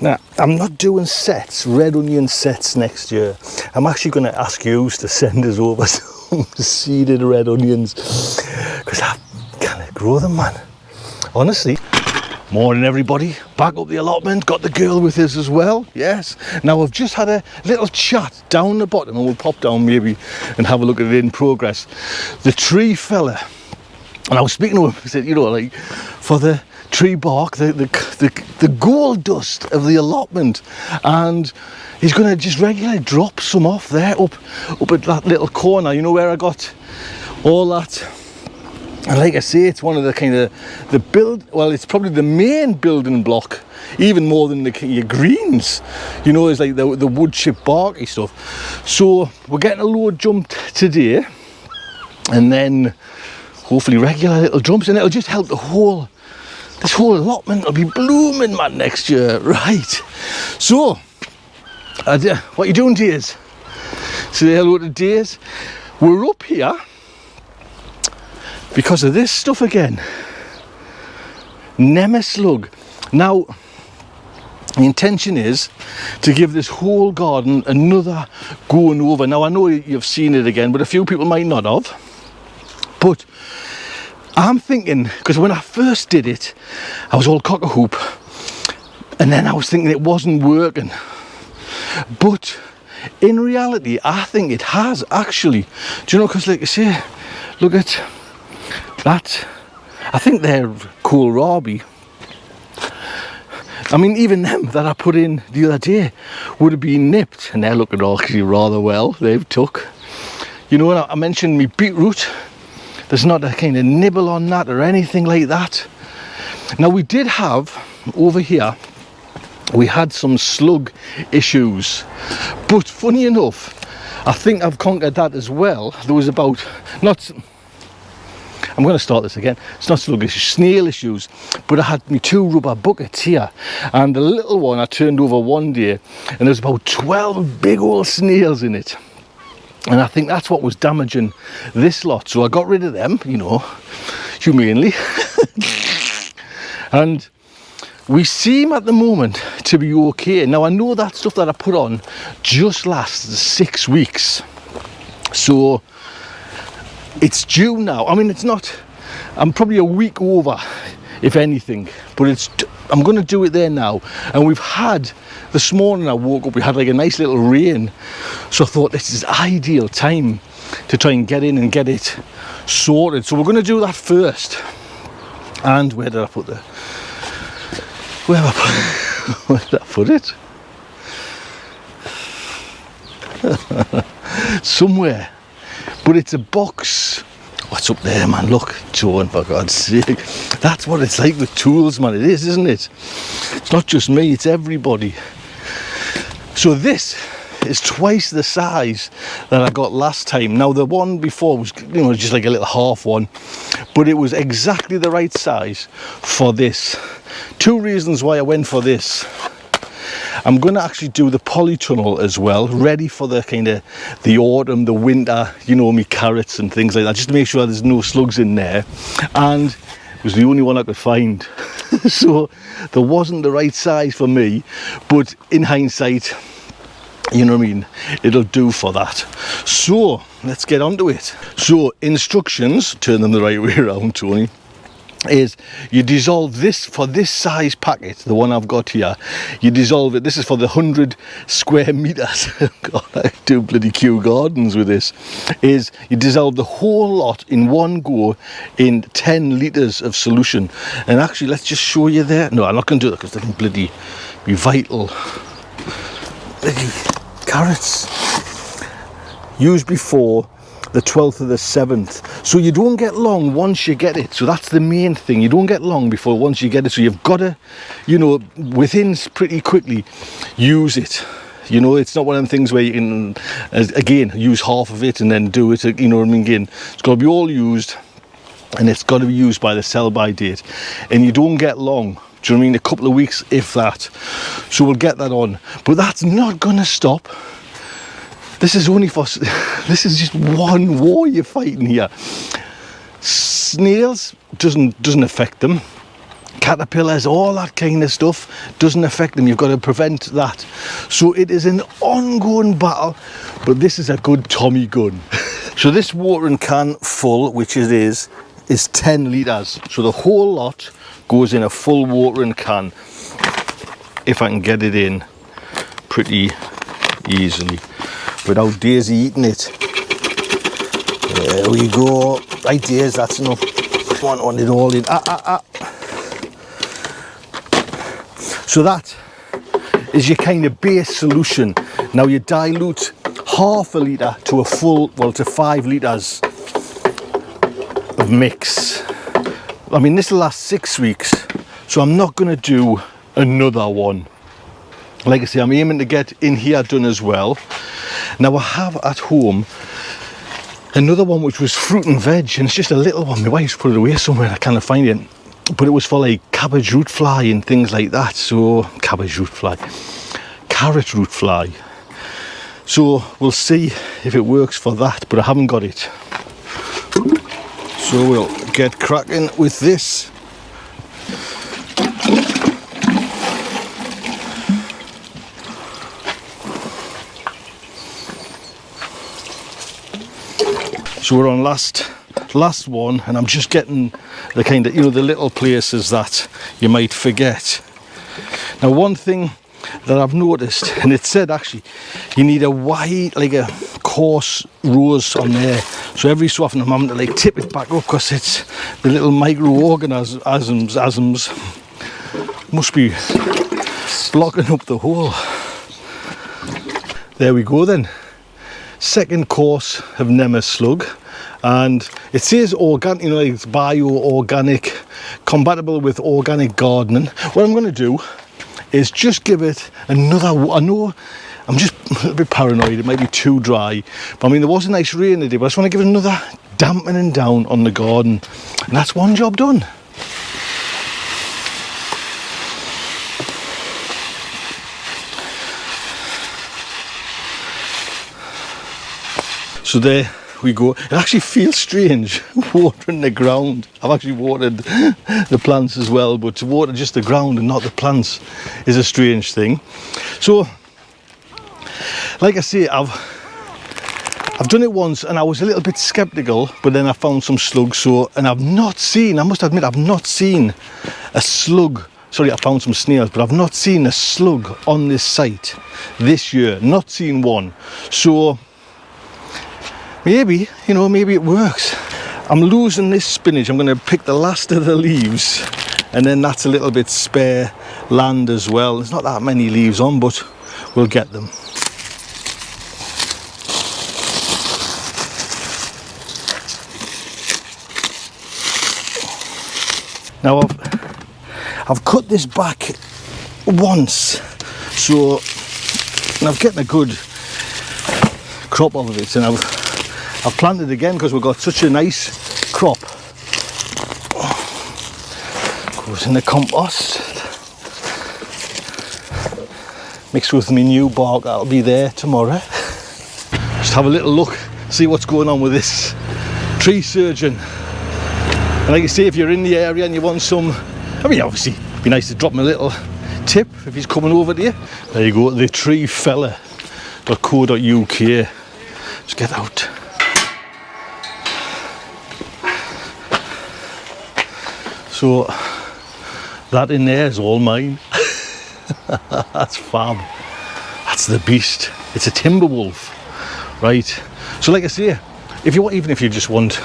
Now, I'm not doing sets, red onion sets next year. I'm actually going to ask you to send us over some seeded red onions, because I can't grow them, man. Honestly. Morning everybody, back up the allotment, got the girl with us as well, yes. Now I've just had a little chat down the bottom, and we'll pop down maybe and have a look at it in progress. The tree fella, and I was speaking to him, I said, you know, like, for the tree bark, the gold dust of the allotment, and he's going to just regularly drop some off there, up at that little corner, you know, where I got all that. And like I say, it's one of the kind of it's probably the main building block, even more than your greens, you know, is like the wood chip barky stuff. So we're getting a load jumped today, and then hopefully regular little jumps, and it'll just help this whole allotment will be blooming, man, next year, right? So what you doing, Days? Say hello to Days. We're up here because of this stuff again, slug. Now the intention is to give this whole garden another going over. Now I know you've seen it again, but a few people might not have. But I'm thinking, because when I first did it, I was all cock-a-hoop, and then I was thinking it wasn't working. But in reality, I think it has actually. Do you know, because like I say, look at that. I think they're kohlrabi. I mean, even them that I put in the other day would have been nipped, and they're looking actually rather well. They've took. You know, I mentioned me beetroot. There's not a kind of nibble on that or anything like that. Now we did have over here, we had some slug issues, but funny enough, I think I've conquered that as well. There was about, I'm going to start this again. It's not slug issues, snail issues. But I had me 2 rubber buckets here, and the little one I turned over one day, and there's about 12 big old snails in it. And I think that's what was damaging this lot. So I got rid of them, you know, humanely. And we seem at the moment to be okay. Now I know that stuff that I put on just lasts 6 weeks. So it's due now. I mean, it's not, I'm probably a week over, if anything, but I'm going to do it there now. And we've had, this morning I woke up, we had like a nice little rain, so I thought this is ideal time to try and get in and get it sorted. So we're going to do that first. And where did I put where did I put it? Somewhere. But it's a box. What's up there, man? Look, Joan, for God's sake. That's what it's like with tools, man. It is, isn't it? It's not just me, it's everybody. So this is twice the size that I got last time. Now the one before was, you know, just like a little half one, but it was exactly the right size for this. 2 reasons why I went for this. I'm going to actually do the polytunnel as well, ready for the kind of the autumn, the winter, you know, me carrots and things like that, just to make sure there's no slugs in there. And it was the only one I could find. So there wasn't the right size for me, but in hindsight, you know what I mean, it'll do for that. So let's get on to it. So instructions, turn them the right way around, Tony, is you dissolve this, for this size packet, the one I've got here, you dissolve it. This is for the 100 square meters. God, I do bloody Kew Gardens with this. Is you dissolve the whole lot in one go in 10 litres of solution. And actually, let's just show you there. No, I'm not going to do that because they're bloody be vital. Bloody carrots used before the 12th of the 7th, so you don't get long once you get it. So that's the main thing, you don't get long before once you get it. So you've got to, you know, within pretty quickly use it. You know, it's not one of them things where you can again use half of it and then do it, you know what I mean, again. It's got to be all used, and it's got to be used by the sell by date, and you don't get long. Do you know what I mean? A couple of weeks, if that. So we'll get that on, but that's not gonna stop. This is only for, this is just one war you're fighting here. Snails doesn't affect them. caterpillars, all that kind of stuff doesn't affect them. You've got to prevent that. So it is an ongoing battle, but this is a good Tommy gun. So this watering can full, which it is 10 litres. So the whole lot goes in a full watering can, if I can get it in pretty easily without Daisy eating it. There we go. Right, Daisy, that's enough. Want it all in. So that is your kind of base solution. Now you dilute half a litre to a full, well, to 5 litres of mix. I mean, this will last 6 weeks, so I'm not going to do another one. Like I say, I'm aiming to get in here done as well. Now I have at home another one which was fruit and veg, and it's just a little one. My wife's put it away somewhere, I can't find it. But it was for like cabbage root fly and things like that. So, carrot root fly. So we'll see if it works for that, but I haven't got it. So we'll get cracking with this. So we're on last one, and I'm just getting the kind of, you know, the little places that you might forget. Now one thing that I've noticed, and it said actually you need a wide, like a coarse rows on there, so every so often I'm having to like tip it back up because it's the little microorganisms must be blocking up the hole. There we go then. Second course of Nema slug, and it says organic, you know, like it's bio-organic, compatible with organic gardening. What I'm going to do is just give it another, I know I'm just a little bit paranoid, it might be too dry, but I mean there was a nice rain today, but I just want to give it another dampening down on the garden, and that's one job done. So there we go. It actually feels strange watering the ground. I've actually watered the plants as well, but to water just the ground and not the plants is a strange thing. So like I say, I've done it once and I was a little bit skeptical, but then I found some slugs. So, and I've not seen, I must admit, I've not seen a slug. Sorry, I found some snails, but I've not seen a slug on this site this year. Not seen one. So maybe, you know, maybe it works. I'm losing this spinach. I'm going to pick the last of the leaves, and then that's a little bit spare land as well. There's not that many leaves on, but we'll get them. Now I've cut this back once, so I'm getting a good crop of it, and I've planted again because we've got such a nice crop. Goes in the compost, mixed with my new bark that'll be there tomorrow. Just have a little look, see what's going on with this tree surgeon. And like you say, if you're in the area and you want some, I mean obviously it'd be nice to drop him a little tip if he's coming over to you. There you go, thetreefella.co.uk. Just get out. So that in there is all mine. That's fab. That's the beast. It's a timber wolf, right? So like I say, if you want, even if you just want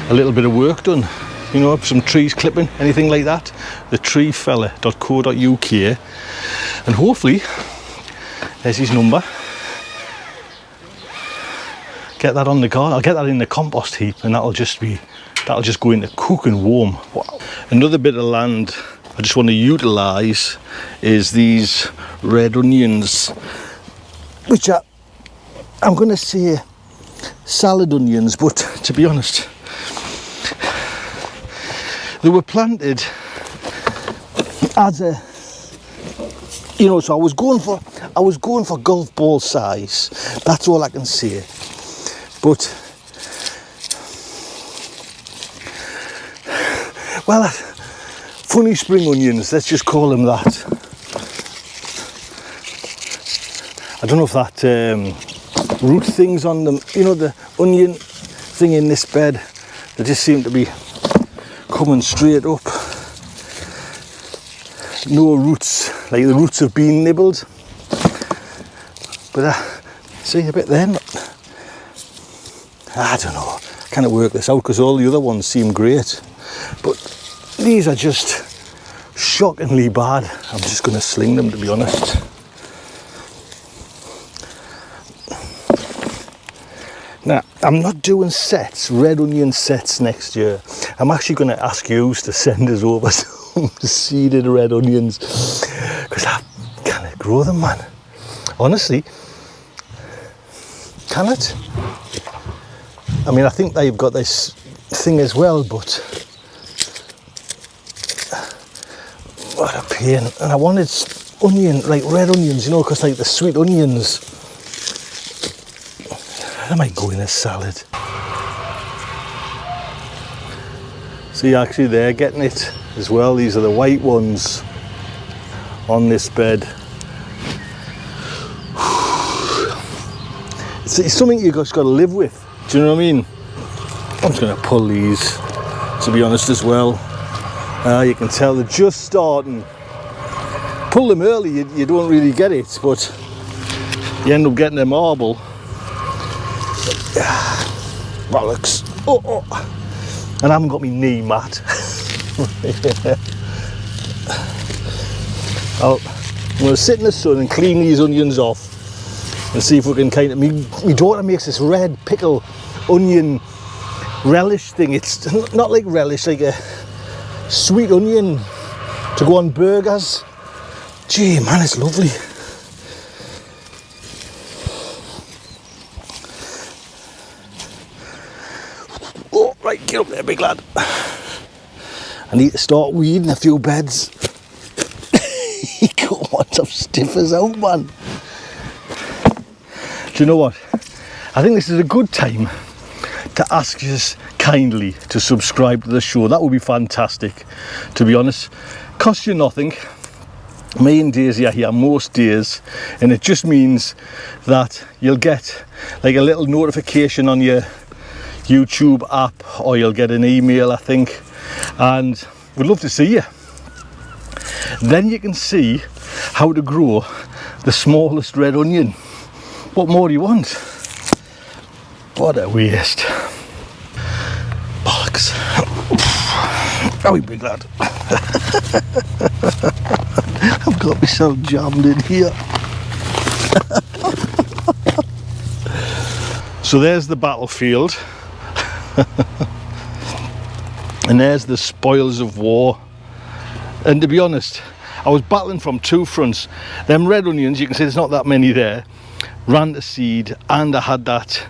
a little bit of work done, you know, some trees clipping, anything like that, thetreefella.co.uk, and hopefully there's his number. Get that on the garden. I'll get that in the compost heap, and that'll just go into cooking warm. Wow. Another bit of land I just want to utilise is these red onions, which are, I'm going to say salad onions, but to be honest, they were planted as a, you know, so I was going for golf ball size. That's all I can say. But well, funny spring onions, let's just call them that. I don't know if that root thing's on them, you know, the onion thing in this bed, they just seem to be coming straight up. No roots, like the roots have been nibbled. But see a bit then, I don't know, I can't work this out because all the other ones seem great. But these are just shockingly bad. I'm just going to sling them, to be honest. Now, I'm not doing sets, red onion sets next year. I'm actually going to ask you to send us over some seeded red onions because I can't grow them, man. Honestly, can it? I mean, I think they've got this thing as well, but what a pain. And I wanted onion, like red onions, you know, because like the sweet onions, they might go in a salad. See, actually they're getting it as well. These are the white ones on this bed. It's something you've just got to live with. Do you know what I mean? I'm just going to pull these, to be honest, as well. You can tell they're just starting. Pull them early, you don't really get it, but you end up getting a marble. Bollocks. Oh. And I haven't got my knee mat. I'm going to sit in the sun and clean these onions off and see if we can kind of... My daughter makes this red pickle onion relish thing. It's not like relish, like a sweet onion to go on burgers. Gee, man, it's lovely. Oh, right, get up there, big lad. I need to start weeding a few beds. God, I'm stiff as out, man. Do you know what? I think this is a good time to ask you kindly to subscribe to the show. That would be fantastic, to be honest. Costs you nothing. Me and Daisy are here most days, and it just means that you'll get like a little notification on your YouTube app, or you'll get an email, I think, and we'd love to see you. Then you can see how to grow the smallest red onion. What more do you want? What a waste. Bollocks. How are you, big lad? I've got myself jammed in here. So there's the battlefield. And there's the spoils of war. And to be honest, I was battling from two fronts. Them red onions, you can see there's not that many there, ran to seed, and I had that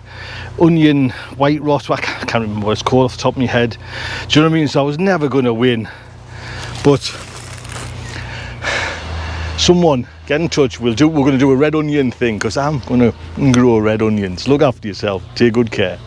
onion white rot. I can't remember what it's called off the top of my head. Do you know what I mean? So I was never going to win. But someone get in touch. We're going to do a red onion thing, because I'm going to grow red onions. Look after yourself. Take good care.